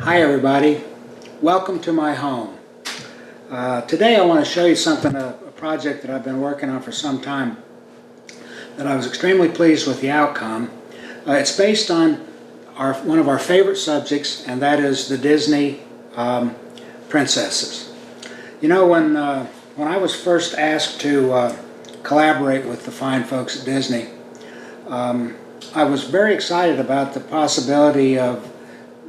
Hi everybody, welcome to my home. Today I want to show you something, a project that I've been working on for some time that I was extremely pleased with the outcome. It's based on one of our favorite subjects, and that is the Disney princesses. You know, when I was first asked to collaborate with the fine folks at Disney, I was very excited about the possibility of,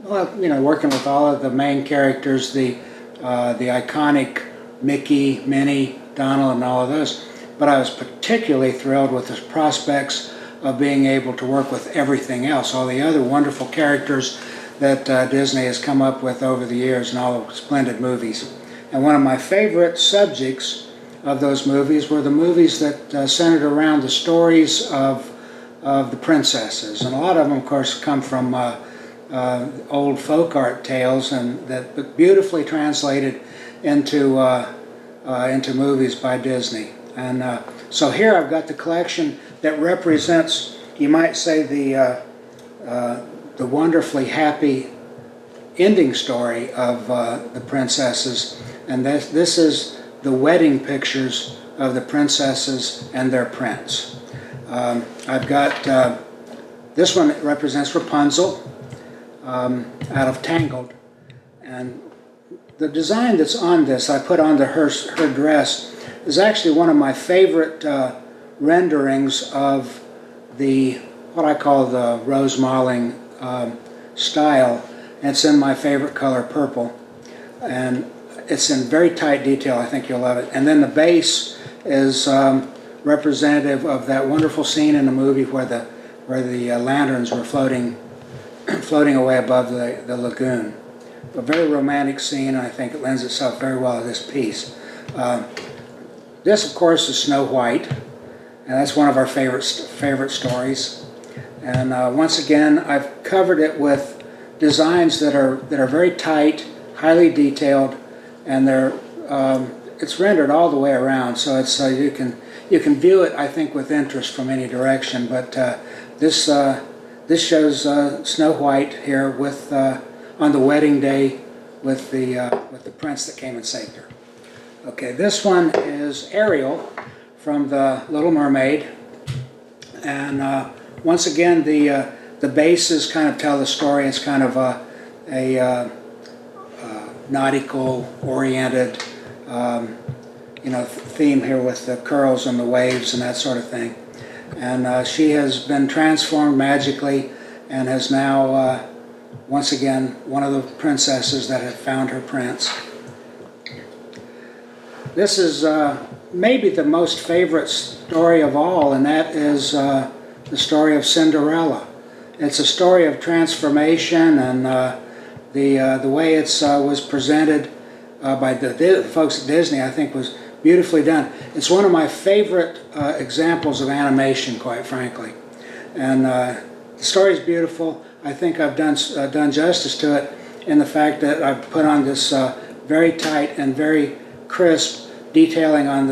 well, you know, working with all of the main characters, the iconic Mickey, Minnie, Donald, and all of those. But I was particularly thrilled with the prospects of being able to work with everything else, all the other wonderful characters that Disney has come up with over the years and all the splendid movies. And one of my favorite subjects of those movies were the movies that centered around the stories of the princesses. And a lot of them, of course, come from old folk art tales, and that beautifully translated into movies by Disney. And so here I've got the collection that represents, you might say, the wonderfully happy ending story of the princesses. And this is the wedding pictures of the princesses and their prince. I've got this one represents Rapunzel out of Tangled, and the design that's on this, I put onto her dress, is actually one of my favorite renderings of what I call the rose mauling style. And it's in my favorite color, purple, and it's in very tight detail. I think you'll love it. And then the base is representative of that wonderful scene in the movie where the lanterns were floating away above the lagoon. A very romantic scene, and I think it lends itself very well to this piece. This, of course, is Snow White, and that's one of our favorite stories. And once again, I've covered it with designs that are very tight, highly detailed, and it's rendered all the way around, so it's you can view it, I think, with interest from any direction. But this shows Snow White here with on the wedding day with the prince that came and saved her. Okay, this one is Ariel from the Little Mermaid, and once again the bases kind of tell the story. It's kind of a nautical oriented theme here with the curls and the waves and that sort of thing. And she has been transformed magically and has now, once again, one of the princesses that have found her prince. This is maybe the most favorite story of all, and that is the story of Cinderella. It's a story of transformation, and the way it was presented by the folks at Disney, I think, was beautifully done. It's one of my favorite examples of animation, quite frankly. And the story is beautiful. I think I've done justice to it in the fact that I've put on this very tight and very crisp detailing on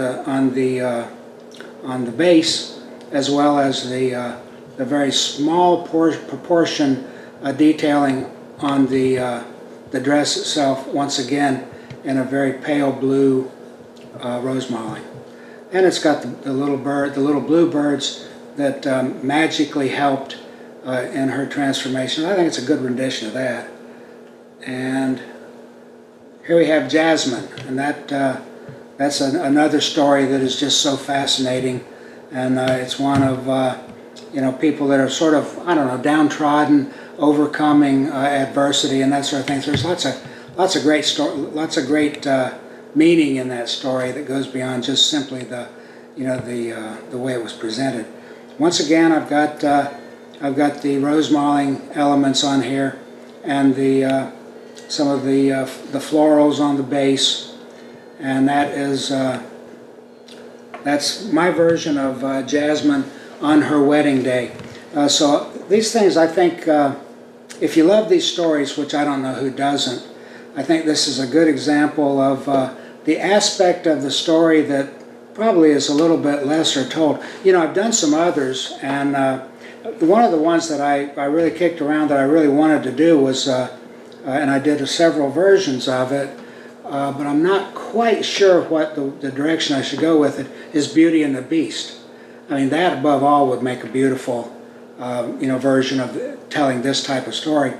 the base, as well as the very small proportion detailing on the dress itself. Once again, in a very pale blue rose mauling, and it's got the little blue birds that magically helped in her transformation. I think it's a good rendition of that. And here we have Jasmine, and that's another story that is just so fascinating. And it's one of people that are sort of, I don't know, downtrodden, overcoming adversity and that sort of thing. So there's lots of great meaning in that story that goes beyond just simply the way it was presented. Once again, I've got the rose mauling elements on here, and some of the florals on the base, and that's my version of Jasmine on her wedding day. So these things, I think, if you love these stories, which I don't know who doesn't, I think this is a good example of the aspect of the story that probably is a little bit lesser told. I've done some others, and one of the ones that I really kicked around that I really wanted to do was and I did several versions of it, but I'm not quite sure what the direction I should go with it is Beauty and the Beast. I mean, that above all would make a beautiful version of telling this type of story.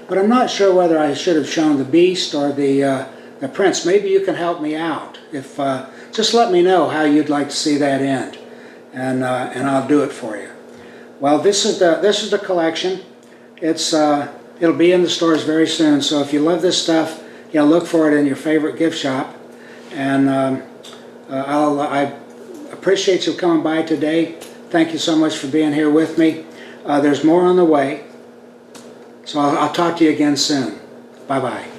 But I'm not sure whether I should have shown the Beast or the Prince. Maybe you can help me out. If just let me know how you'd like to see that end, and I'll do it for you. Well, this is the collection. It'll be in the stores very soon. So if you love this stuff, look for it in your favorite gift shop. And I appreciate you coming by today. Thank you so much for being here with me. There's more on the way. So I'll talk to you again soon. Bye-bye.